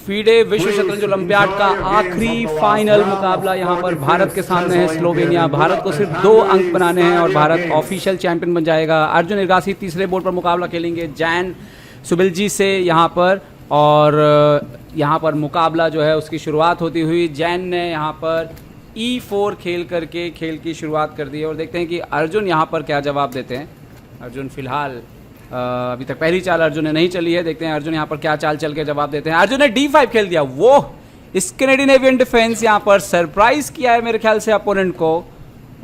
FIDE विश्व शतरंज olympiad का आखिरी फाइनल मुकाबला यहाँ पर भारत के सामने है स्लोवेनिया। भारत को सिर्फ 2 अंक बनाने हैं और भारत ऑफिशियल चैंपियन बन जाएगा। अर्जुन इरगासी तीसरे बोर्ड पर मुकाबला खेलेंगे जैन सुबिलजी से यहाँ पर, और यहाँ पर मुकाबला जो है उसकी शुरुआत होती हुई जैन ने यहाँ पर E4 खेल करके खेल की शुरुआत कर दी है। और देखते हैं कि अर्जुन यहाँ पर क्या जवाब देते हैं। अर्जुन फिलहाल अभी तक पहली चाल अर्जुन ने नहीं चली है। देखते हैं अर्जुन यहाँ पर क्या चाल चल के जवाब देते हैं। अर्जुन ने D5 खेल दिया। वो स्कैंडिनेवियन डिफेंस यहाँ पर सरप्राइज किया है मेरे ख्याल से अपोनेंट को,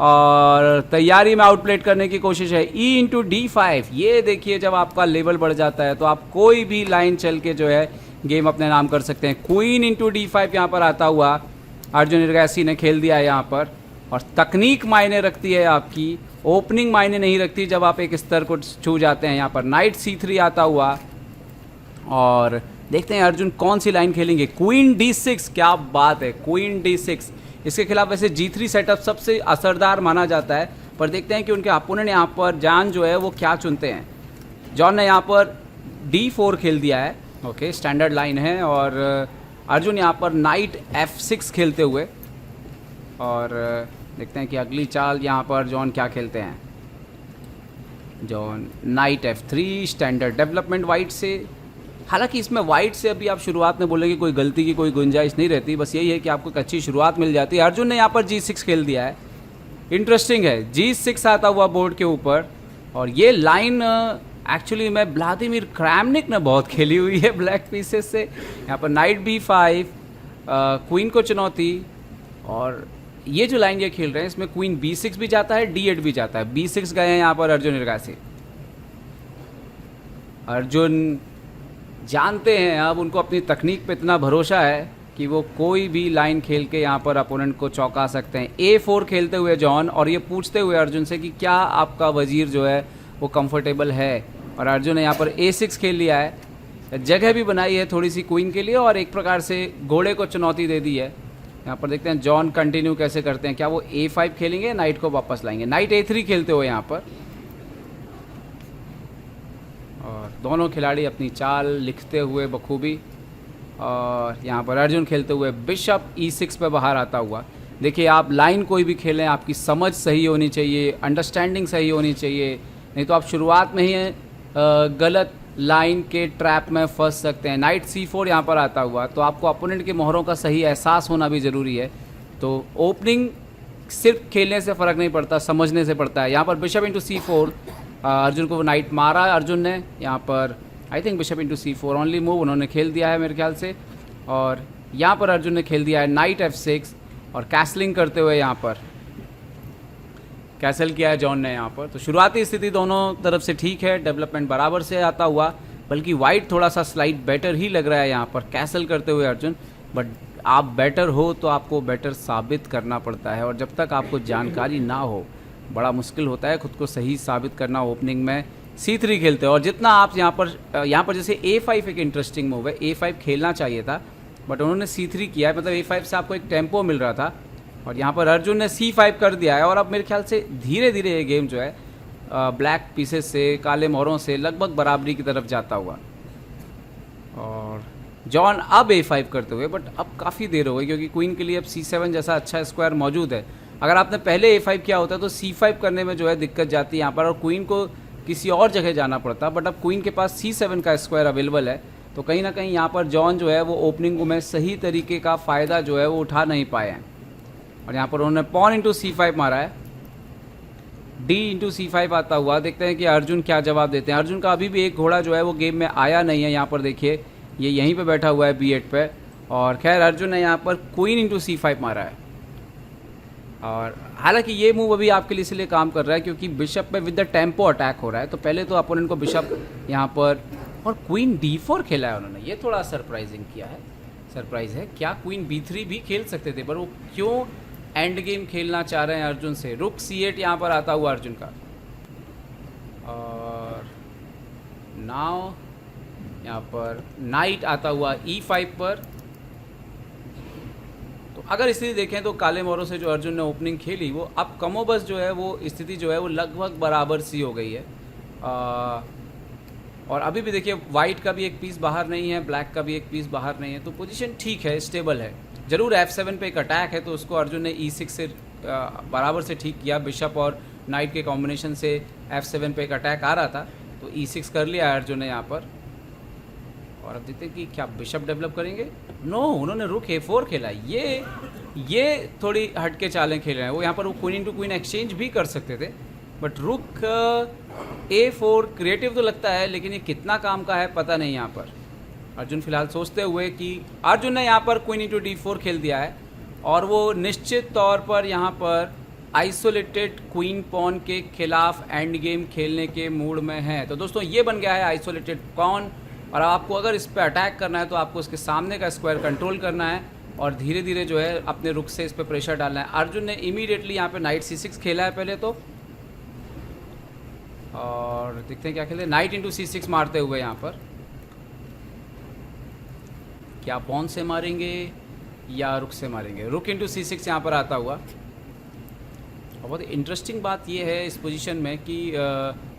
और तैयारी में आउटप्लेट करने की कोशिश है। E/D5, ये देखिए जब आपका लेवल बढ़ जाता है तो आप कोई भी लाइन चल के जो है गेम अपने नाम कर सकते हैं। Queen/D5 यहाँ पर आता हुआ अर्जुन इरगासी ने खेल दिया है यहाँ पर। और तकनीक मायने रखती है आपकी, ओपनिंग मायने नहीं रखती जब आप एक स्तर को छू जाते हैं। यहाँ पर नाइट C3 आता हुआ, और देखते हैं अर्जुन कौन सी लाइन खेलेंगे। Queen/D6, क्या बात है, Queen/D6। इसके खिलाफ वैसे G3 सेटअप सबसे असरदार माना जाता है, पर देखते हैं कि उनके अपोनेंट यहाँ पर जॉन जो है वो क्या चुनते हैं। जॉन ने यहाँ पर D4 खेल दिया है, ओके स्टैंडर्ड लाइन है। और अर्जुन यहाँ पर नाइट F6 खेलते हुए, और देखते हैं कि अगली चाल यहाँ पर जॉन क्या खेलते हैं। John night F3 standard development white से। हालांकि इसमें वाइट से अभी आप शुरुआत में बोलेंगे कोई गलती की कोई गुंजाइश नहीं रहती, बस यही है कि आपको एक अच्छी शुरुआत मिल जाती है। अर्जुन ने यहाँ पर G6 खेल दिया है, इंटरेस्टिंग है। G6 आता हुआ बोर्ड के ऊपर, और ये लाइन एक्चुअली में व्लादिमीर क्रैमनिक ने बहुत खेली हुई है ब्लैक पीसेस से। यहाँ पर नाइट B5, क्वीन को चुनौती, और ये जो लाइन ये खेल रहे हैं इसमें क्वीन B6 भी जाता है, D8 भी जाता है। B6 गए हैं यहाँ पर अर्जुन इरगासी। अर्जुन जानते हैं अब उनको अपनी तकनीक पे इतना भरोसा है कि वो कोई भी लाइन खेल के यहाँ पर अपोनेंट को चौंका सकते हैं। A4 खेलते हुए जॉन, और ये पूछते हुए अर्जुन से कि क्या आपका वजीर जो है वो कंफर्टेबल है। और अर्जुन ने यहाँ पर A6 खेल लिया है, जगह भी बनाई है थोड़ी सी क्वीन के लिए, और एक प्रकार से घोड़े को चुनौती दे दी है। यहाँ पर देखते हैं जॉन कंटिन्यू कैसे करते हैं। क्या वो A5 खेलेंगे, नाइट को वापस लाएंगे। नाइट A3 खेलते हुए यहाँ पर, और दोनों खिलाड़ी अपनी चाल लिखते हुए बखूबी। और यहाँ पर अर्जुन खेलते हुए बिशप E6 पे बाहर आता हुआ। देखिए आप लाइन कोई भी खेलें, आपकी समझ सही होनी चाहिए, अंडरस्टैंडिंग सही होनी चाहिए, नहीं तो आप शुरुआत में ही गलत लाइन के ट्रैप में फंस सकते हैं। नाइट C4 यहाँ पर आता हुआ, तो आपको अपोनेंट के मोहरों का सही एहसास होना भी ज़रूरी है। तो ओपनिंग सिर्फ खेलने से फ़र्क नहीं पड़ता, समझने से पड़ता है। यहाँ पर बिशप/C4 अर्जुन को नाइट मारा अर्जुन ने। यहाँ पर आई थिंक बिशप/C4 ओनली मूव उन्होंने खेल दिया है मेरे ख्याल से। और यहाँ पर अर्जुन ने खेल दिया है नाइट F6, और कैसलिंग करते हुए यहाँ पर कैसल किया है जॉन ने यहाँ पर। तो शुरुआती स्थिति दोनों तरफ से ठीक है, डेवलपमेंट बराबर से आता हुआ, बल्कि वाइट थोड़ा सा स्लाइड बेटर ही लग रहा है यहाँ पर कैसल करते हुए अर्जुन। बट आप बेटर हो तो आपको बेटर साबित करना पड़ता है, और जब तक आपको जानकारी ना हो बड़ा मुश्किल होता है खुद को सही साबित करना। ओपनिंग में C3 खेलते हैं, और जितना आप यहाँ पर जैसे A5 एक इंटरेस्टिंग मूव है, A5 खेलना चाहिए था बट उन्होंने C3 किया है, मतलब A5 से आपको एक टेम्पो मिल रहा था। और यहाँ पर अर्जुन ने C5 कर दिया है, और अब मेरे ख्याल से धीरे धीरे ये गेम जो है ब्लैक पीसेस से, काले मोहरों से लगभग बराबरी की तरफ जाता हुआ। और जॉन अब A5 करते हुए, बट अब काफ़ी देर हो गई क्योंकि क्वीन के लिए अब C7 जैसा अच्छा स्क्वायर मौजूद है। अगर आपने पहले A5 किया होता तो C5 करने में जो है दिक्कत जाती है यहाँ पर, और क्वीन को किसी और जगह जाना पड़ता। बट अब क्वीन के पास C7 का स्क्वायर अवेलेबल है, तो कहीं ना कहीं यहाँ पर जॉन जो है वो ओपनिंग में सही तरीके का फ़ायदा जो है वो उठा नहीं पाए हैं। और यहाँ पर उन्होंने pawn/C5 मारा है, D/C5 आता हुआ। देखते हैं कि अर्जुन क्या जवाब देते हैं। अर्जुन का अभी भी एक घोड़ा जो है वो गेम में आया नहीं है। यहाँ पर देखिए ये यहीं पे बैठा हुआ है B8 पे, और खैर अर्जुन ने यहाँ पर Queen/C5 मारा है। और हालांकि ये मूव अभी आपके लिए इसलिए काम कर रहा है क्योंकि बिशप पे विद द टेम्पो अटैक हो रहा है, तो पहले तो अपोनेंट को बिशप यहाँ पर, और क्वीन D4 खेला है उन्होंने, ये थोड़ा सरप्राइजिंग किया है, सरप्राइज है। क्या क्वीन B3 भी खेल सकते थे, पर वो क्यों एंड गेम खेलना चाह रहे हैं अर्जुन से। रुक C8 यहाँ पर आता हुआ अर्जुन का, और नाउ यहाँ पर नाइट आता हुआ E5 पर। तो अगर स्थिति देखें तो काले मोहरों से जो अर्जुन ने ओपनिंग खेली वो अब कमोबस जो है वो स्थिति जो है वो लगभग बराबर सी हो गई है। और अभी भी देखिए वाइट का भी एक पीस बाहर नहीं है, ब्लैक का भी एक पीस बाहर नहीं है, तो पोजीशन ठीक है, स्टेबल है। जरूर F7 पे एक अटैक है, तो उसको अर्जुन ने E6 से बराबर से ठीक किया। बिशप और नाइट के कॉम्बिनेशन से F7 पे एक अटैक आ रहा था, तो E6 कर लिया अर्जुन ने यहाँ पर। और अब देखते हैं कि क्या बिशप डेवलप करेंगे। नो, उन्होंने रुक A4 खेला। ये थोड़ी हटके चालें खेल रहे हैं वो। यहाँ पर वो क्वीन इंटू क्वीन एक्सचेंज भी कर सकते थे, बट रुक A4 क्रिएटिव तो लगता है, लेकिन ये कितना काम का है पता नहीं। यहाँ पर अर्जुन फिलहाल सोचते हुए कि अर्जुन ने यहाँ पर क्वीन इंटू D4 खेल दिया है, और वो निश्चित तौर पर यहाँ पर आइसोलेटेड क्वीन पॉन के खिलाफ एंड गेम खेलने के मूड में है। तो दोस्तों ये बन गया है आइसोलेटेड पॉन, और आपको अगर इस पर अटैक करना है तो आपको इसके सामने का स्क्वायर कंट्रोल करना है और धीरे धीरे जो है अपने रुख से इस पर प्रेशर डालना है। अर्जुन ने इमीडिएटली यहाँ पे नाइट C6 खेला है पहले तो, और देखते हैं क्या खेलते हैं। नाइट इंटू C6 मारते हुए यहाँ पर क्या पॉन से मारेंगे या रुक से मारेंगे। रुक इंटू C6 यहाँ पर आता हुआ। और बहुत इंटरेस्टिंग बात ये है इस पोजीशन में कि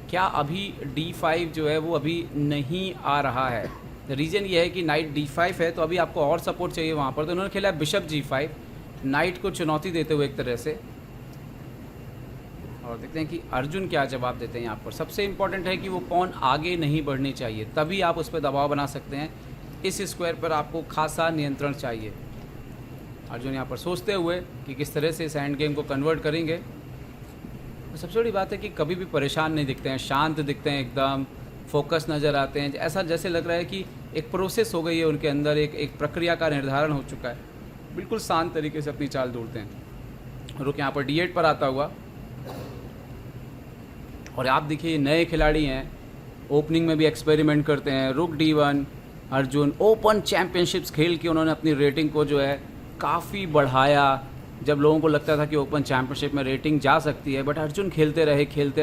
क्या अभी D5 जो है वो अभी नहीं आ रहा है। रीज़न ये है कि नाइट D5 है, तो अभी आपको और सपोर्ट चाहिए वहाँ पर। तो उन्होंने खेला बिशप G5, नाइट को चुनौती देते हुए एक तरह से। और देखते हैं कि अर्जुन क्या जवाब देते हैं यहाँ पर। सबसे इम्पॉर्टेंट है कि वो पॉन आगे नहीं बढ़नी चाहिए, तभी आप उस पर दबाव बना सकते हैं। इस स्क्वायर पर आपको खासा नियंत्रण चाहिए। अर्जुन यहाँ पर सोचते हुए कि किस तरह से इस एंड गेम को कन्वर्ट करेंगे। सबसे बड़ी बात है कि कभी भी परेशान नहीं दिखते हैं, शांत दिखते हैं, एकदम फोकस नज़र आते हैं। ऐसा जैसे लग रहा है कि एक प्रोसेस हो गई है उनके अंदर, एक प्रक्रिया का निर्धारण हो चुका है। बिल्कुल शांत तरीके से अपनी चाल दौड़ते हैं। रुक यहाँ पर D8 पर आता हुआ। और आप देखिए नए खिलाड़ी हैं, ओपनिंग में भी एक्सपेरिमेंट करते हैं। रुक D1, अर्जुन ओपन चैम्पियनशिप्स खेल के उन्होंने अपनी रेटिंग को जो है काफ़ी बढ़ाया। जब लोगों को लगता था कि ओपन चैम्पियनशिप में रेटिंग जा सकती है, बट अर्जुन खेलते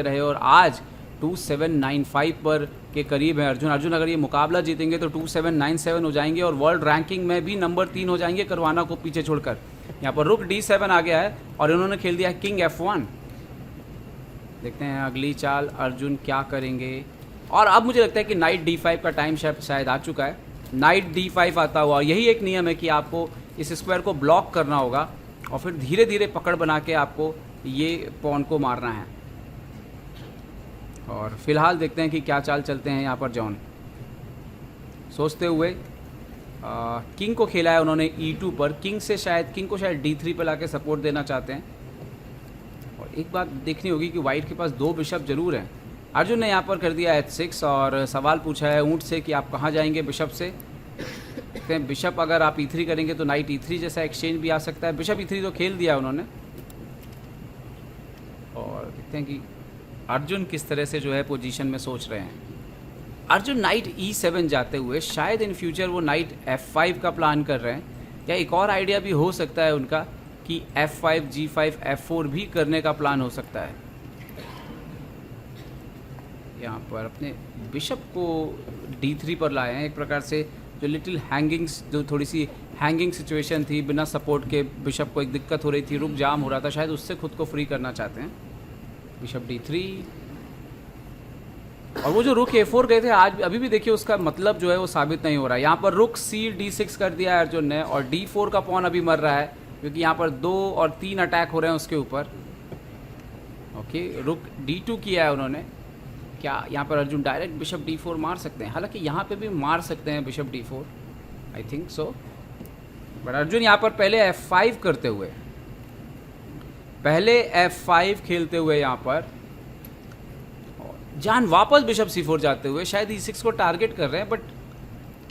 रहे और आज 2795 पर के करीब है अर्जुन। अगर ये मुकाबला जीतेंगे तो 2797 हो जाएंगे और वर्ल्ड रैंकिंग में भी नंबर 3 हो जाएंगे, करवाना को पीछे छोड़कर। यहाँ पर रुक D7 आ गया है और इन्होंने खेल दिया किंग F1। देखते हैं अगली चाल अर्जुन क्या करेंगे। और अब मुझे लगता है कि नाइट D5 का टाइम शायद आ चुका है। नाइट D5 आता हुआ, और यही एक नियम है कि आपको इस स्क्वायर को ब्लॉक करना होगा और फिर धीरे धीरे पकड़ बना के आपको ये पॉन को मारना है। और फिलहाल देखते हैं कि क्या चाल चलते हैं यहाँ पर। जॉन सोचते हुए किंग को खेला है उन्होंने E2 पर। किंग को शायद D3 पर लाके सपोर्ट देना चाहते हैं। और एक बात देखनी होगी कि वाइट के पास 2 बिशप जरूर हैं। अर्जुन ने यहाँ पर कर दिया H6 और सवाल पूछा है ऊँट से कि आप कहाँ जाएंगे बिशप से। देखते हैं बिशप अगर आप E3 करेंगे तो नाइट E3 जैसा एक्सचेंज भी आ सकता है। बिशप E3 तो खेल दिया उन्होंने। और देखते हैं कि अर्जुन किस तरह से जो है पोजीशन में सोच रहे हैं। अर्जुन नाइट E7 जाते हुए शायद इन फ्यूचर वो नाइट F5 का प्लान कर रहे हैं, या एक और आइडिया भी हो सकता है उनका कि F5, G5, F4 भी करने का प्लान हो सकता है। यहाँ पर अपने बिशप को D3 पर लाए हैं, एक प्रकार से जो लिटिल हैंगिंग्स, जो थोड़ी सी हैंगिंग सिचुएशन थी, बिना सपोर्ट के बिशप को एक दिक्कत हो रही थी, रुक जाम हो रहा था, शायद उससे खुद को फ्री करना चाहते हैं। बिशप D3 और वो जो रुक A4 गए थे आज अभी भी देखिए उसका मतलब जो है वो साबित नहीं हो रहा है। यहाँ पर रुक C D6 कर दिया है अर्जुन ने और D4 का पॉन अभी मर रहा है क्योंकि यहाँ पर 2 और 3 अटैक हो रहे हैं उसके ऊपर। ओके, रुक D2 किया है उन्होंने। क्या यहाँ पर अर्जुन डायरेक्ट बिशप D4 मार सकते हैं? हालांकि यहाँ पे भी मार सकते हैं bishop D4, I think so, but Arjun यहाँ पर पहले F5 करते हुए, पहले F5 खेलते हुए यहाँ पर जान वापस बिशप C4 जाते हुए शायद E6 को टारगेट कर रहे हैं, बट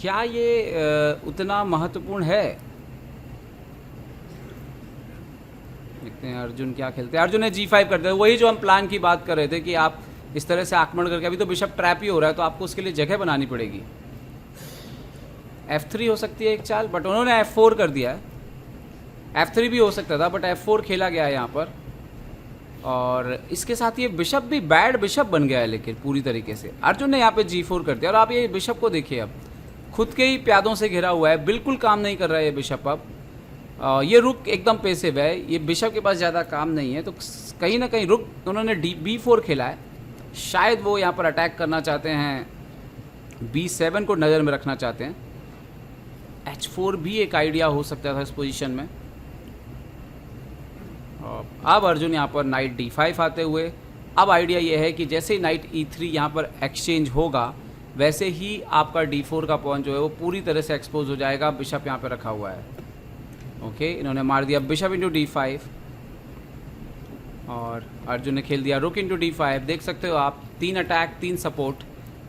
क्या ये उतना महत्वपूर्ण है? देखते हैं अर्जुन क्या खेलते हैं। अर्जुन ने G5 करते हैं, वही जो हम प्लान की बात कर रहे थे कि आप इस तरह से आक्रमण करके, अभी तो बिशप ट्रैप ही हो रहा है तो आपको उसके लिए जगह बनानी पड़ेगी। F3 हो सकती है एक चाल, बट उन्होंने F4 कर दिया है। F3 भी हो सकता था बट F4 खेला गया है यहाँ पर, और इसके साथ ये बिशप भी बैड बिशप बन गया है लेकिन पूरी तरीके से। अर्जुन ने यहाँ पे G4 कर दिया और आप ये बिशप को देखिए, अब खुद के ही प्यादों से घिरा हुआ है, बिल्कुल काम नहीं कर रहा है ये बिशप। अब ये रुक एकदम पैसिव है, ये बिशप के पास ज़्यादा काम नहीं है, तो कहीं ना कहीं रुक उन्होंने B4 खेला है। शायद वो यहाँ पर अटैक करना चाहते हैं B7 को नज़र में रखना चाहते हैं। H4 भी एक आइडिया हो सकता था इस पोजीशन में। अब अर्जुन यहाँ पर नाइट D5 आते हुए, अब आइडिया ये है कि जैसे ही नाइट E3 यहाँ पर एक्सचेंज होगा वैसे ही आपका D4 का पॉन जो है वो पूरी तरह से एक्सपोज हो जाएगा। बिशप यहाँ पर रखा हुआ है। ओके, इन्होंने मार दिया बिशप इंटू D5 और अर्जुन ने खेल दिया रुक इंटू D5। देख सकते हो आप 3 अटैक 3 सपोर्ट,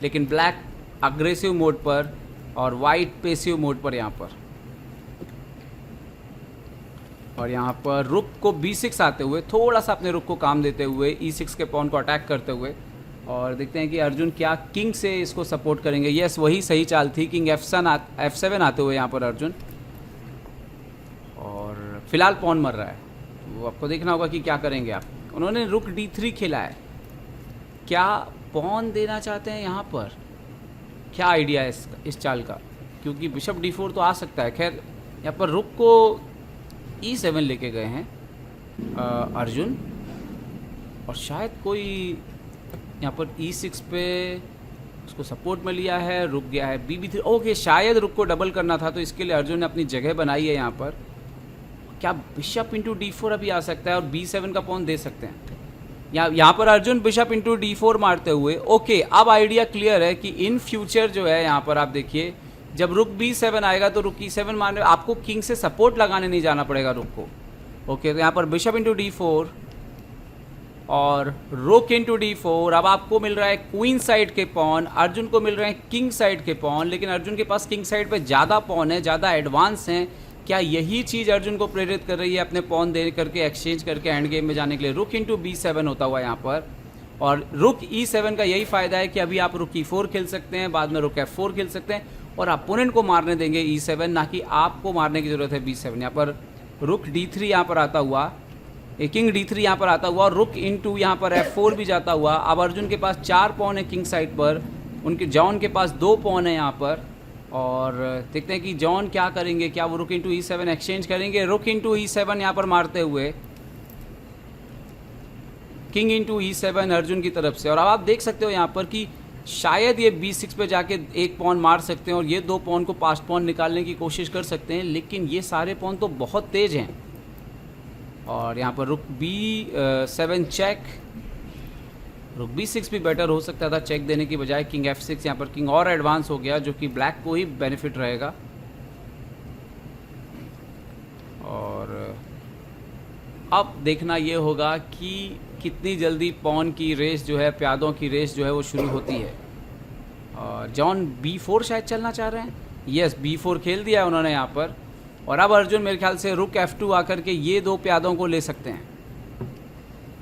लेकिन ब्लैक अग्रेसिव मोड पर और वाइट पेसिव मोड पर यहाँ पर। और यहाँ पर रुक को B6 आते हुए थोड़ा सा अपने रुक को काम देते हुए E6 के पॉन को अटैक करते हुए, और देखते हैं कि अर्जुन क्या किंग से इसको सपोर्ट करेंगे। यस, वही सही चाल थी, किंग F7 आते हुए यहाँ पर अर्जुन, और फिलहाल पॉन मर रहा है। वो आपको देखना होगा कि क्या करेंगे आप। उन्होंने रुक D3 खेला है, क्या पॉन देना चाहते हैं यहाँ पर, क्या आइडिया है इस चाल का, क्योंकि बिशप D4 तो आ सकता है। खैर यहाँ पर रुक को E7 लेके गए हैं अर्जुन, और शायद कोई यहाँ पर E6 पे उसको सपोर्ट में लिया है, रुक गया है B3। ओके, शायद रुक को डबल करना था, तो इसके लिए अर्जुन ने अपनी जगह बनाई है यहाँ पर। क्या बिशप इंटू D4 अभी आ सकता है और B7 का पॉन दे सकते हैं। यहाँ पर अर्जुन बिशप इंटू D4 मारते हुए। ओके, अब आइडिया क्लियर है कि इन फ्यूचर जो है यहाँ पर आप देखिए, जब रुक B7 आएगा तो रुक E7 मारने आपको किंग से सपोर्ट लगाने नहीं जाना पड़ेगा रुक को। ओके, तो यहाँ पर बिशप इंटू D4 और रुक इंटू D4। अब आपको मिल रहा है क्वीन साइड के पॉन, अर्जुन को मिल रहे हैं किंग साइड के पॉन, लेकिन अर्जुन के पास किंग साइड पे ज़्यादा पॉन है, ज़्यादा एडवांस हैं। क्या यही चीज़ अर्जुन को प्रेरित कर रही है अपने पॉन दे करके एक्सचेंज करके एंड गेम में जाने के लिए। रुक इंटू B7 होता हुआ यहाँ पर, और रुक E7 का यही फ़ायदा है कि अभी आप रुक E4 खेल सकते हैं, बाद में रुक F4 खेल सकते हैं, और अपोनेंट को मारने देंगे E7, ना कि आपको मारने की ज़रूरत है B7। यहाँ पर रुक D3 यहाँ पर आता हुआ, किंग D3 यहाँ पर आता हुआ, और रुक इंटू यहाँ पर F4 भी जाता हुआ। अब अर्जुन के पास 4 पॉन है किंग साइड पर, उनके जॉन के पास 2 पॉन है यहाँ पर, और देखते हैं कि जॉन क्या करेंगे। क्या वो रुक इंटू E7 एक्सचेंज करेंगे। रुक इंटू E7 यहाँ पर मारते हुए, किंग इंटू E7 अर्जुन की तरफ से। और अब आप देख सकते हो यहाँ पर कि शायद ये B6 पे जाके एक पॉन मार सकते हैं और ये 2 पॉन को पास्ट पॉन निकालने की कोशिश कर सकते हैं, लेकिन ये सारे पॉन तो बहुत तेज़ हैं। और यहाँ पर रुक B7 चेक, रुक B6 भी बेटर हो सकता था चेक देने की बजाय। किंग F6, यहाँ पर किंग और एडवांस हो गया, जो कि ब्लैक को ही बेनिफिट रहेगा। और अब देखना ये होगा कि कितनी जल्दी पॉन की रेस जो है, प्यादों की रेस जो है वो शुरू होती है। और जॉन B4 शायद चलना चाह रहे हैं। यस, B4 खेल दिया है उन्होंने यहाँ पर, और अब अर्जुन मेरे ख्याल से रुक F2 आकर के ये 2 प्यादों को ले सकते हैं,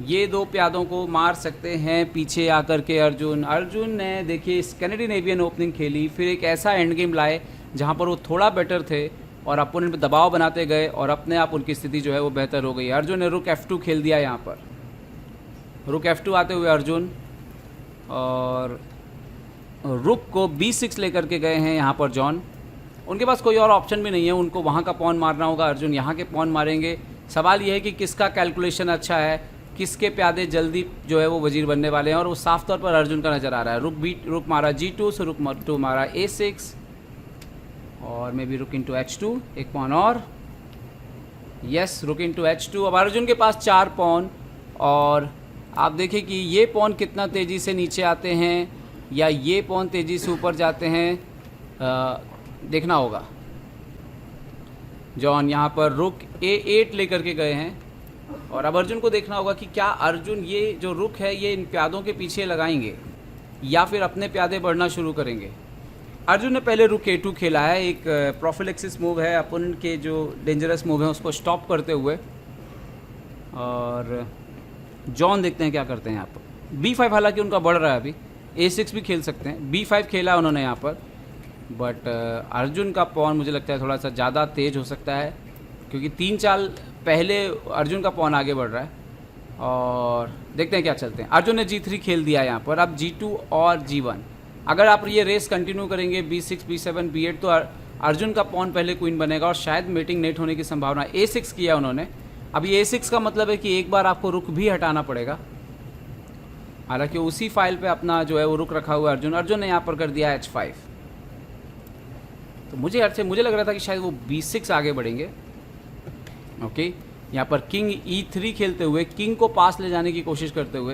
ये 2 प्यादों को मार सकते हैं पीछे आकर के। अर्जुन ने देखिए स्कैंडिनेवियन ओपनिंग खेली, फिर एक ऐसा एंड गेम लाए जहाँ पर वो थोड़ा बेटर थे और अपोनेंट पे दबाव बनाते गए, और अपने आप उनकी स्थिति जो है वो बेहतर हो गई। अर्जुन ने रुक F2 खेल दिया यहाँ पर, रुक F2 आते हुए अर्जुन, और रुक को B6 लेकर के गए हैं यहाँ पर जॉन। उनके पास कोई और ऑप्शन भी नहीं है, उनको वहाँ का पॉन मारना होगा। अर्जुन यहाँ के पॉन मारेंगे। सवाल ये है कि किसका कैलकुलेशन अच्छा है, किसके प्यादे जल्दी जो है वो वजीर बनने वाले हैं, और वो साफ तौर पर अर्जुन का नज़र आ रहा है। रुक मारा G2 से रुक 2 मारा A6, और मे बी रुक इंटू H2 एक पॉन और। यस, रुक इंटू H2। अब अर्जुन के पास 4 पॉन, और आप देखिए कि ये पॉन कितना तेज़ी से नीचे आते हैं या ये पॉन तेज़ी से ऊपर जाते हैं, देखना होगा। जॉन यहाँ पर रुक A8 लेकर के गए हैं, और अब अर्जुन को देखना होगा कि क्या अर्जुन ये जो रुक है ये इन प्यादों के पीछे लगाएंगे या फिर अपने प्यादे बढ़ना शुरू करेंगे। अर्जुन ने पहले रुक A2 खेला है, एक प्रोफिलेक्सिस मूव है, अपोनेंट के जो डेंजरस मूव हैं उसको स्टॉप करते हुए। और जॉन देखते हैं क्या करते हैं यहाँ पर। B5 हालांकि उनका बढ़ रहा है, अभी A6 भी खेल सकते हैं। B5 खेला है उन्होंने यहाँ पर, बट अर्जुन का पॉन मुझे लगता है थोड़ा सा ज़्यादा तेज़ हो सकता है, क्योंकि 3 चाल पहले अर्जुन का पॉन आगे बढ़ रहा है। और देखते हैं क्या चलते हैं। अर्जुन ने G3 खेल दिया यहाँ पर, अब G2 और G1। अगर आप ये रेस कंटिन्यू करेंगे B6 B7 B8 तो अर्जुन का पॉन पहले क्वीन बनेगा, और शायद मेटिंग नेट होने की संभावना। A6 किया उन्होंने, अभी A6 का मतलब है कि एक बार आपको रुक भी हटाना पड़ेगा। हालांकि उसी फाइल पे अपना जो है वो रुक रखा हुआ है अर्जुन ने यहाँ पर कर दिया H5। तो मुझे लग रहा था कि शायद वो B6 आगे बढ़ेंगे। ओके, यहाँ पर किंग E3 खेलते हुए किंग को पास ले जाने की कोशिश करते हुए,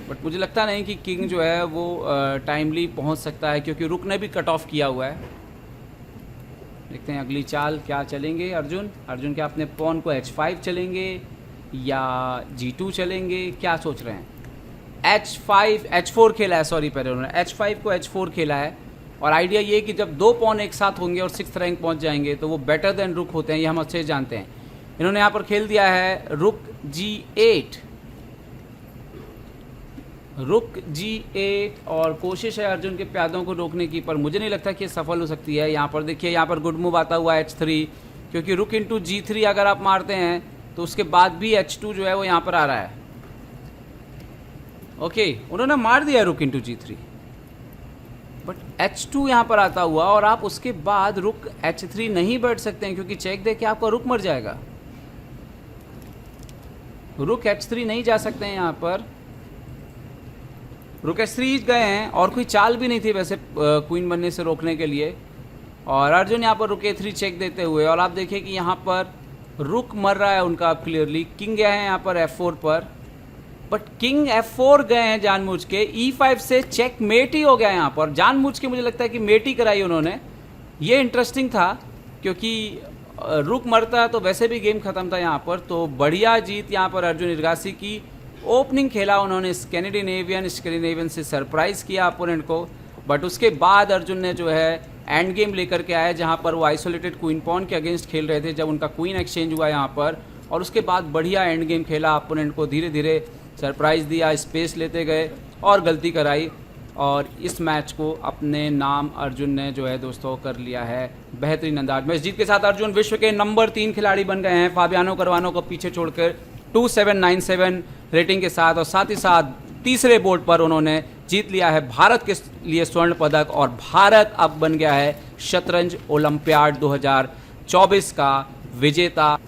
बट मुझे लगता नहीं कि किंग जो है वो टाइमली पहुँच सकता है क्योंकि रुक ने भी कट ऑफ किया हुआ है। देखते हैं अगली चाल क्या चलेंगे अर्जुन क्या अपने पॉन को H5 चलेंगे या G2 चलेंगे, क्या सोच रहे हैं? H4 खेला है, सॉरी पहले उन्होंने H5 को H4 खेला है। और आइडिया ये कि जब दो पॉन एक साथ होंगे और 6th रैंक पहुंच जाएंगे तो वो बेटर देन रुक होते हैं, ये हम अच्छे जानते हैं। इन्होंने यहाँ पर खेल दिया है रुक G8 और कोशिश है अर्जुन के प्यादों को रोकने की, पर मुझे नहीं लगता कि ये सफल हो सकती है। यहाँ पर देखिए, यहाँ पर गुड मूव आता हुआ है H3, क्योंकि रुक इंटू G3 अगर आप मारते हैं तो उसके बाद भी H2 जो है वो यहाँ पर आ रहा है। ओके, उन्होंने मार दिया रुक इंटू G3, बट H2 यहाँ पर आता हुआ और आप उसके बाद रुक H3 नहीं बैठ सकते हैं क्योंकि चेक दे के आपका रुक मर जाएगा। रुक H3 नहीं जा सकते हैं यहाँ पर। रुक H3 गए हैं और कोई चाल भी नहीं थी वैसे क्वीन बनने से रोकने के लिए। और अर्जुन यहाँ पर रुक A3 चेक देते हुए, और आप देखिए कि यहाँ पर रुक मर रहा है उनका क्लियरली। किंग गया है यहाँ पर F4 पर, बट किंग F4 गए हैं जानबूझ के। E5 से चेक मेट ही हो गया यहाँ पर, जानबूझ के मुझे लगता है कि मेट ही कराई उन्होंने। ये इंटरेस्टिंग था क्योंकि रुक मरता तो वैसे भी गेम खत्म था यहाँ पर। तो बढ़िया जीत यहाँ पर अर्जुन इरगासी की। ओपनिंग खेला उन्होंने स्कैंडिनेवियन से सरप्राइज़ किया अपोनेंट को, बट उसके बाद अर्जुन ने जो है एंड गेम लेकर के आया जहाँ पर वो आइसोलेटेड क्वीन पॉन के अगेंस्ट खेल रहे थे जब उनका क्वीन एक्सचेंज हुआ यहाँ पर। और उसके बाद बढ़िया एंड गेम खेला, अपोनेंट को धीरे धीरे सरप्राइज़ दिया, स्पेस लेते गए और गलती कराई, और इस मैच को अपने नाम अर्जुन ने जो है दोस्तों कर लिया है बेहतरीन अंदाज में। इस जीत के साथ अर्जुन विश्व के नंबर 3 खिलाड़ी बन गए हैं, फाबियानो करवानो को पीछे छोड़कर 2797 रेटिंग के साथ। और साथ ही साथ तीसरे बोर्ड पर उन्होंने जीत लिया है भारत के लिए स्वर्ण पदक, और भारत अब बन गया है शतरंज ओलंपियाड 2024 का विजेता।